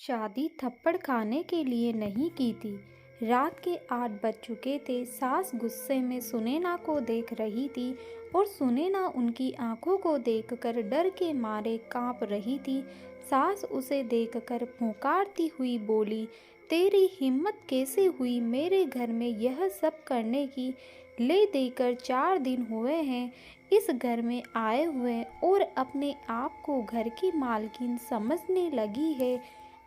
शादी थप्पड़ खाने के लिए नहीं की थी। रात के 8 बज चुके थे। सास गुस्से में सुनैना को देख रही थी और सुनैना उनकी आंखों को देखकर डर के मारे कांप रही थी। सास उसे देखकर पुकारती हुई बोली, तेरी हिम्मत कैसे हुई मेरे घर में यह सब करने की? ले देकर 4 दिन हुए हैं इस घर में आए हुए और अपने आप को घर की मालकिन समझने लगी है।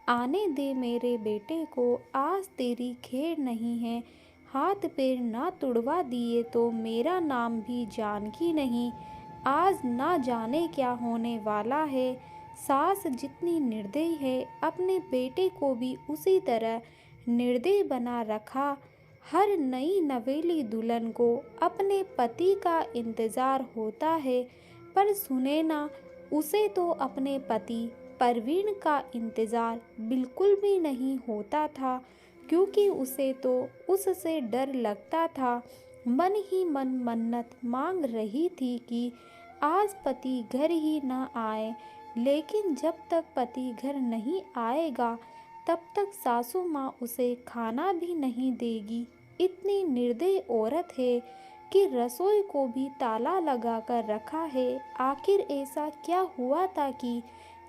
आने दे मेरे बेटे को, आज तेरी खैर नहीं है। हाथ पैर ना तुड़वा दिए तो मेरा नाम भी जानकी नहीं। आज ना जाने क्या होने वाला है। सास जितनी निर्दयी है अपने बेटे को भी उसी तरह निर्दयी बना रखा। हर नई नवेली दुल्हन को अपने पति का इंतज़ार होता है, पर सुनैना उसे तो अपने पति परवीन का इंतज़ार बिल्कुल भी नहीं होता था, क्योंकि उसे तो उससे डर लगता था। मन ही मन मन्नत मांग रही थी कि आज पति घर ही न आए, लेकिन जब तक पति घर नहीं आएगा तब तक सासू माँ उसे खाना भी नहीं देगी। इतनी निर्दयी औरत है कि रसोई को भी ताला लगा कर रखा है। आखिर ऐसा क्या हुआ था कि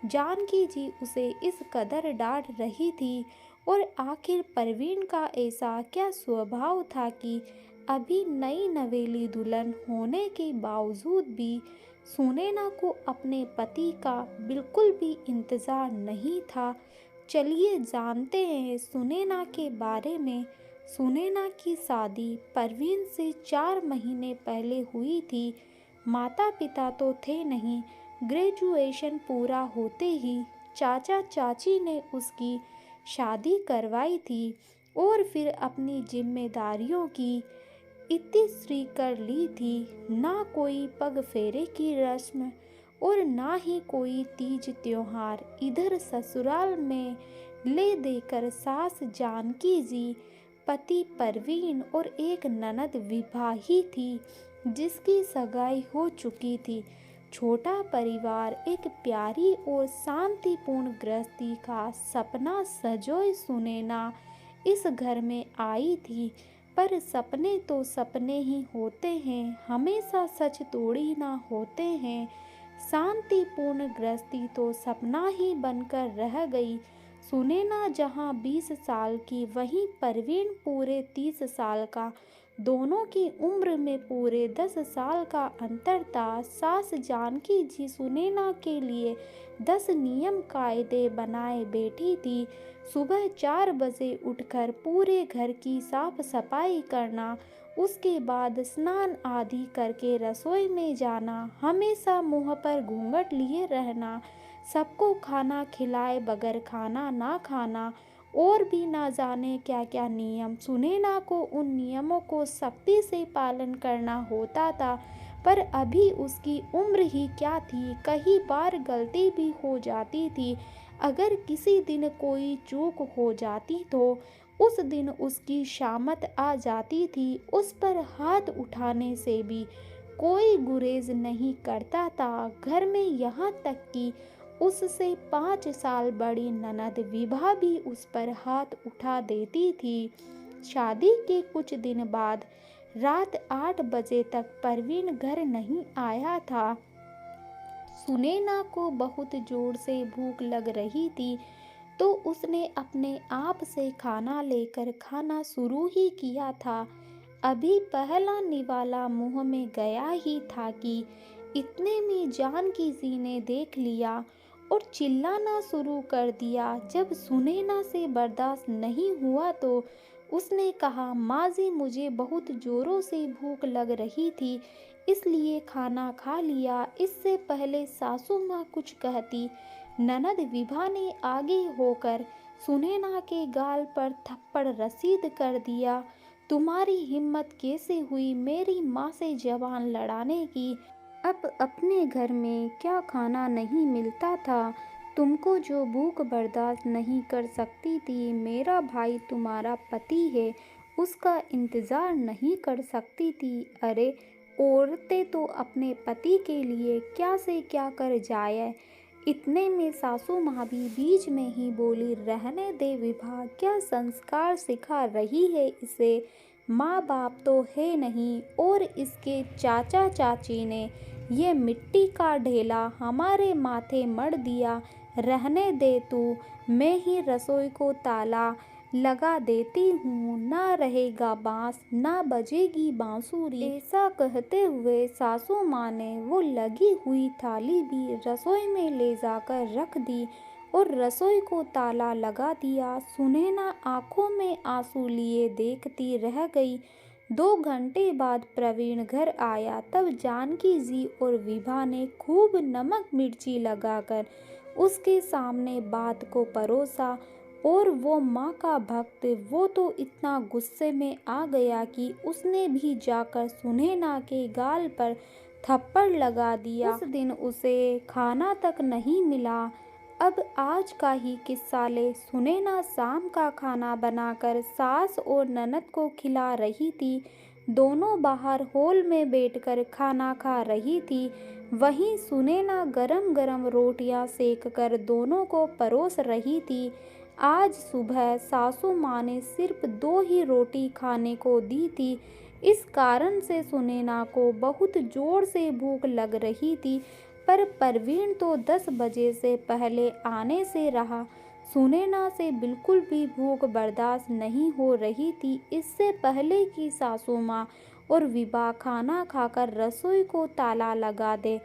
जानकी जी उसे इस कदर डांट रही थी? और आखिर परवीन का ऐसा क्या स्वभाव था कि अभी नई नवेली दुल्हन होने के बावजूद भी सुनैना को अपने पति का बिल्कुल भी इंतज़ार नहीं था। चलिए जानते हैं सुनैना के बारे में। सुनैना की शादी परवीन से 4 महीने पहले हुई थी। माता पिता तो थे नहीं। ग्रेजुएशन पूरा होते ही चाचा चाची ने उसकी शादी करवाई थी और फिर अपनी जिम्मेदारियों की इतिश्री कर ली थी। ना कोई पग फेरे की रस्म और ना ही कोई तीज त्योहार। इधर ससुराल में ले देकर सास जानकी जी, पति परवीन और एक ननद विभा ही थी जिसकी सगाई हो चुकी थी। छोटा परिवार एक प्यारी और शांतिपूर्ण गृहस्थी का सपना सजोए सुनैना इस घर में आई थी। पर सपने तो सपने ही होते हैं, हमेशा सच थोड़ी ना होते हैं। शांतिपूर्ण गृहस्थी तो सपना ही बनकर रह गई। सुनैना जहाँ 20 साल की, वहीं परवीन पूरे 30 साल का। दोनों की उम्र में पूरे 10 साल का अंतर था। सास जानकी जी सुनैना के लिए 10 नियम कायदे बनाए बैठी थी। सुबह 4 बजे उठकर पूरे घर की साफ सफाई करना, उसके बाद स्नान आदि करके रसोई में जाना, हमेशा मुंह पर घूंघट लिए रहना, सबको खाना खिलाए बगैर खाना ना खाना, और भी ना जाने क्या क्या नियम। सुनैना को उन नियमों को सख्ती से पालन करना होता था, पर अभी उसकी उम्र ही क्या थी, कई बार गलती भी हो जाती थी। अगर किसी दिन कोई चूक हो जाती तो उस दिन उसकी शामत आ जाती थी। उस पर हाथ उठाने से भी कोई गुरेज नहीं करता था घर में, यहाँ तक कि उससे 5 साल बड़ी ननद विभा भी उस पर हाथ उठा देती थी। शादी के कुछ दिन बाद रात 8 बजे तक परवीन घर नहीं आया था। सुनैना को बहुत जोर से भूख लग रही थी, तो उसने अपने आप से खाना लेकर खाना शुरू ही किया था। अभी पहला निवाला मुंह में गया ही था कि इतने में जानकी जी ने देख लिया और चिल्लाना शुरू कर दिया। जब सुनैना से बर्दाश्त नहीं हुआ तो उसने कहा, माँ जी मुझे बहुत ज़ोरों से भूख लग रही थी, इसलिए खाना खा लिया। इससे पहले सासू माँ कुछ कहती, ननद विभा ने आगे होकर सुनैना के गाल पर थप्पड़ रसीद कर दिया। तुम्हारी हिम्मत कैसे हुई मेरी माँ से जबान लड़ाने की? अब अपने घर में क्या खाना नहीं मिलता था? तुमको जो भूख बर्दाश्त नहीं कर सकती थी, मेरा भाई तुम्हारा पति है, उसका इंतज़ार नहीं कर सकती थी? अरे औरतें तो अपने पति के लिए क्या से क्या कर जाए। इतने में सासू माँ भी बीच में ही बोली, रहने दे विभा, क्या संस्कार सिखा रही है इसे। माँ बाप तो है नहीं, और इसके चाचा चाची ने ये मिट्टी का ढेला हमारे माथे मढ़ दिया। रहने दे तू, मैं ही रसोई को ताला लगा देती हूँ, ना रहेगा बांस ना बजेगी बांसुरी। ऐसा कहते हुए सासू माँ ने वो लगी हुई थाली भी रसोई में ले जाकर रख दी और रसोई को ताला लगा दिया। सुनैना आंखों में आंसू लिए देखती रह गई। 2 घंटे बाद प्रवीण घर आया। तब जानकी जी और विभा ने खूब नमक मिर्ची लगाकर उसके सामने बात को परोसा, और वो माँ का भक्त वो तो इतना गुस्से में आ गया कि उसने भी जाकर सुनैना के गाल पर थप्पड़ लगा दिया। उस दिन उसे खाना तक नहीं मिला। अब आज का ही किस्सा ले। सुनैना शाम का खाना बनाकर सास और ननद को खिला रही थी। दोनों बाहर हॉल में बैठकर खाना खा रही थी। वहीं सुनैना गरम गरम रोटियां सेक कर दोनों को परोस रही थी। आज सुबह सासू माँ ने सिर्फ 2 ही रोटी खाने को दी थी। इस कारण से सुनैना को बहुत जोर से भूख लग रही थी, पर प्रवीण तो 10 बजे से पहले आने से रहा। सुनैना से बिल्कुल भी भूख बर्दाश्त नहीं हो रही थी। इससे पहले कि सासू माँ और विभा खाना खाकर रसोई को ताला लगा दे,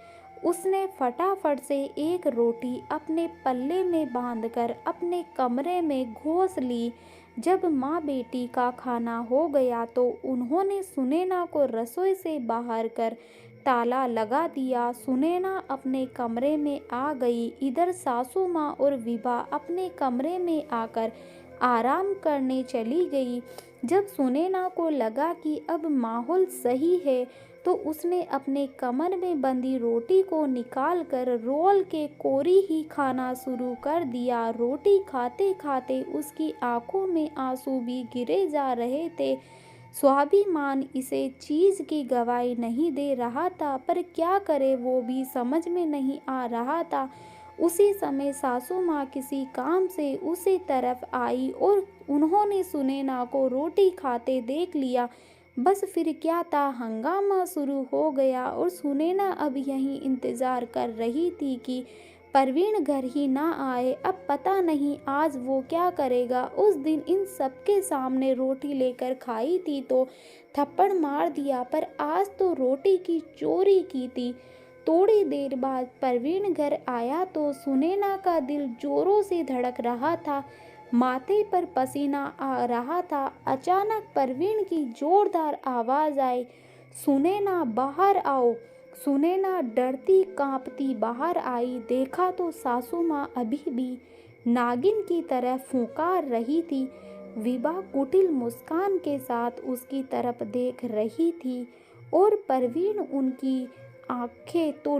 उसने फटाफट से एक रोटी अपने पल्ले में बांधकर अपने कमरे में घोंस ली। जब माँ बेटी का खाना हो गया तो उन्होंने सुनैना को रसोई से बाहर कर ताला लगा दिया। सुनैना अपने कमरे में आ गई। इधर सासू माँ और विभा अपने कमरे में आकर आराम करने चली गई। जब सुनैना को लगा कि अब माहौल सही है, तो उसने अपने कमर में बंधी रोटी को निकालकर रोल के कोरी ही खाना शुरू कर दिया। रोटी खाते खाते उसकी आंखों में आंसू भी गिरे जा रहे थे। स्वाभिमान इसे चीज की गवाही नहीं दे रहा था, पर क्या करे वो भी समझ में नहीं आ रहा था। उसी समय सासू माँ किसी काम से उसी तरफ आई और उन्होंने सुनैना को रोटी खाते देख लिया। बस फिर क्या था, हंगामा शुरू हो गया और सुनैना अब यही इंतजार कर रही थी कि प्रवीण घर ही ना आए। अब पता नहीं आज वो क्या करेगा। उस दिन इन सबके सामने रोटी लेकर खाई थी तो थप्पड़ मार दिया, पर आज तो रोटी की चोरी की थी। थोड़ी देर बाद प्रवीण घर आया तो सुनैना का दिल जोरों से धड़क रहा था, माथे पर पसीना आ रहा था। अचानक प्रवीण की जोरदार आवाज आई, सुनैना बाहर आओ। सुनैना डरती कांपती बाहर आई। देखा तो सासू माँ अभी भी नागिन की तरह फुंकार रही थी। विभा कुटिल मुस्कान के साथ उसकी तरफ देख रही थी और प्रवीण उनकी आंखें तो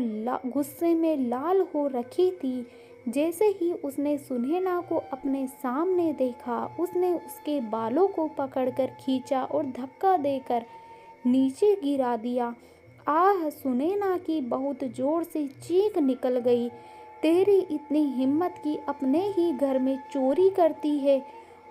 गुस्से में लाल हो रखी थी। जैसे ही उसने सुनैना को अपने सामने देखा, उसने उसके बालों को पकड़कर खींचा और धक्का देकर नीचे गिरा दिया। आह! सुनैना की बहुत जोर से चीख निकल गई। तेरी इतनी हिम्मत कि अपने ही घर में चोरी करती है।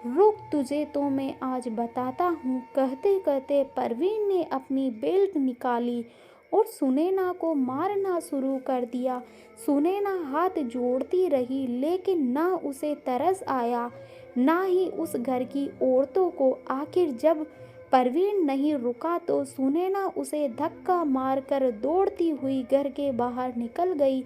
रुक, तुझे तो मैं आज बताता हूँ। कहते कहते प्रवीण ने अपनी बेल्ट निकाली और सुनैना को मारना शुरू कर दिया। सुनैना हाथ जोड़ती रही, लेकिन ना उसे तरस आया, ना ही उस घर की औरतों को। आखिर जब प्रवीण नहीं रुका तो सुनैना उसे धक्का मारकर दौड़ती हुई घर के बाहर निकल गई।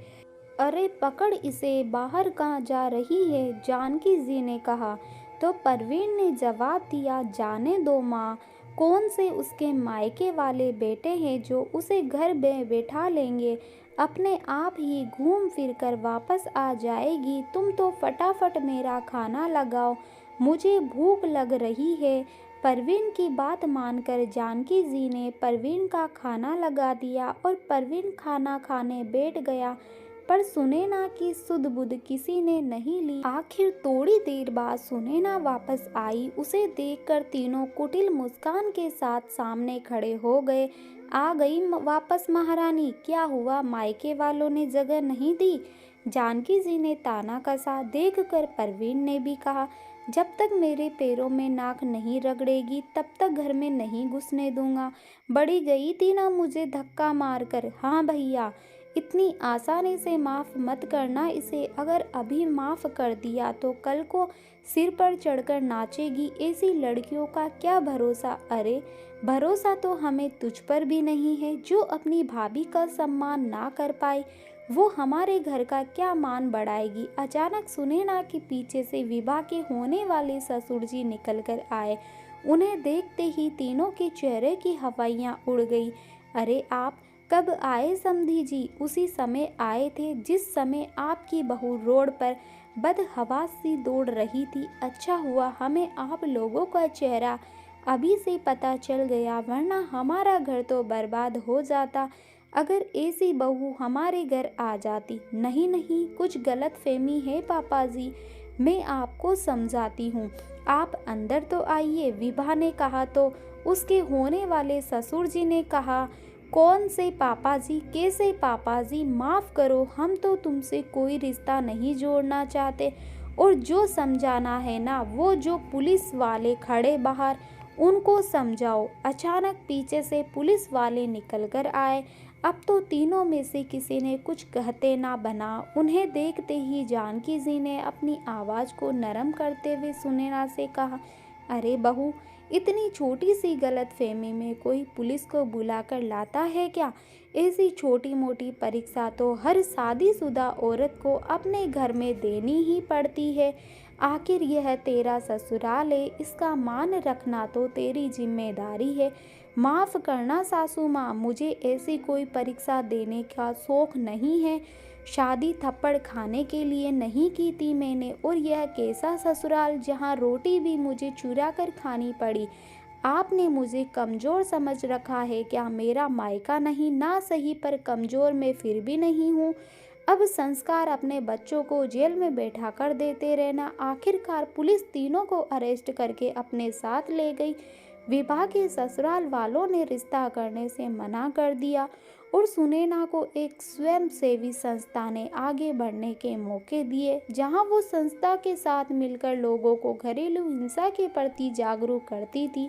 अरे पकड़ इसे, बाहर कहाँ जा रही है? जानकी जी ने कहा। तो प्रवीण ने जवाब दिया, जाने दो माँ, कौन से उसके मायके वाले बेटे हैं जो उसे घर में बैठा लेंगे। अपने आप ही घूम फिर कर वापस आ जाएगी। तुम तो फटाफट मेरा खाना लगाओ, मुझे भूख लग रही है। प्रवीण की बात मानकर जानकी जी ने प्रवीण का खाना लगा दिया और प्रवीण खाना खाने बैठ गया। पर सुनैना की सुध बुध किसी ने नहीं ली। आखिर थोड़ी देर बाद सुनैना वापस आई। उसे देखकर तीनों कुटिल मुस्कान के साथ सामने खड़े हो गए। आ गई वापस महारानी? क्या हुआ, मायके वालों ने जगह नहीं दी? जानकी जी ने ताना कसा। देखकर परवीन ने भी कहा, जब तक मेरे पैरों में नाक नहीं रगड़ेगी तब तक घर में नहीं घुसने दूंगा। बड़ी गई थी ना मुझे धक्का मारकर। हाँ भैया, इतनी आसानी से माफ़ मत करना इसे। अगर अभी माफ़ कर दिया तो कल को सिर पर चढ़कर नाचेगी। ऐसी लड़कियों का क्या भरोसा। अरे भरोसा तो हमें तुझ पर भी नहीं है। जो अपनी भाभी का सम्मान ना कर पाए वो हमारे घर का क्या मान बढ़ाएगी। अचानक सुनैना के पीछे से विभा के होने वाले ससुर जी निकल कर आए। उन्हें देखते ही तीनों के चेहरे की हवाइयाँ उड़ गई। अरे आप कब आए समधी जी? उसी समय आए थे जिस समय आपकी बहू रोड पर बदहवास सी दौड़ रही थी। अच्छा हुआ हमें आप लोगों का चेहरा अभी से पता चल गया, वरना हमारा घर तो बर्बाद हो जाता अगर ऐसी बहू हमारे घर आ जाती। नहीं नहीं, कुछ गलत फहमी है पापा जी, मैं आपको समझाती हूँ। आप अंदर तो आइए, विभा ने कहा तो उसके होने वाले ससुर जी ने कहा, कौन से पापा जी? कैसे पापा जी? माफ़ करो, हम तो तुमसे कोई रिश्ता नहीं जोड़ना चाहते। और जो समझाना है ना, वो जो पुलिस वाले खड़े बाहर उनको समझाओ। अचानक पीछे से पुलिस वाले निकल कर आए। अब तो तीनों में से किसी ने कुछ कहते ना बना। उन्हें देखते ही जानकी जी ने अपनी आवाज़ को नरम करते हुए सुनैना से कहा, अरे बहू, इतनी छोटी सी गलतफहमी में कोई पुलिस को बुलाकर लाता है क्या? ऐसी छोटी मोटी परीक्षा तो हर शादीशुदा औरत को अपने घर में देनी ही पड़ती है। आखिर यह तेरा ससुराल है, इसका मान रखना तो तेरी जिम्मेदारी है। माफ़ करना सासू माँ, मुझे ऐसी कोई परीक्षा देने का शौक़ नहीं है। शादी थप्पड़ खाने के लिए नहीं की थी मैंने। और यह कैसा ससुराल जहाँ रोटी भी मुझे चुरा कर खानी पड़ी। आपने मुझे कमज़ोर समझ रखा है क्या? मेरा मायका नहीं ना सही, पर कमज़ोर मैं फिर भी नहीं हूँ। अब संस्कार अपने बच्चों को जेल में बैठा कर देते रहना। आखिरकार पुलिस तीनों को अरेस्ट करके अपने साथ ले गई। विभा के ससुराल वालों ने रिश्ता करने से मना कर दिया और सुनैना को एक स्वयंसेवी संस्था ने आगे बढ़ने के मौके दिए, जहां वो संस्था के साथ मिलकर लोगों को घरेलू हिंसा के प्रति जागरूक करती थी।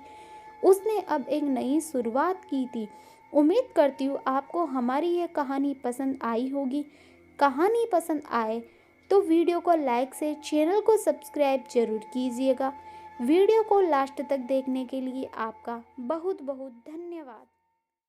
उसने अब एक नई शुरुआत की थी। उम्मीद करती हूँ आपको हमारी ये कहानी पसंद आई होगी। कहानी पसंद आए तो वीडियो को लाइक से चैनल को सब्सक्राइब जरूर कीजिएगा। वीडियो को लास्ट तक देखने के लिए आपका बहुत बहुत धन्यवाद।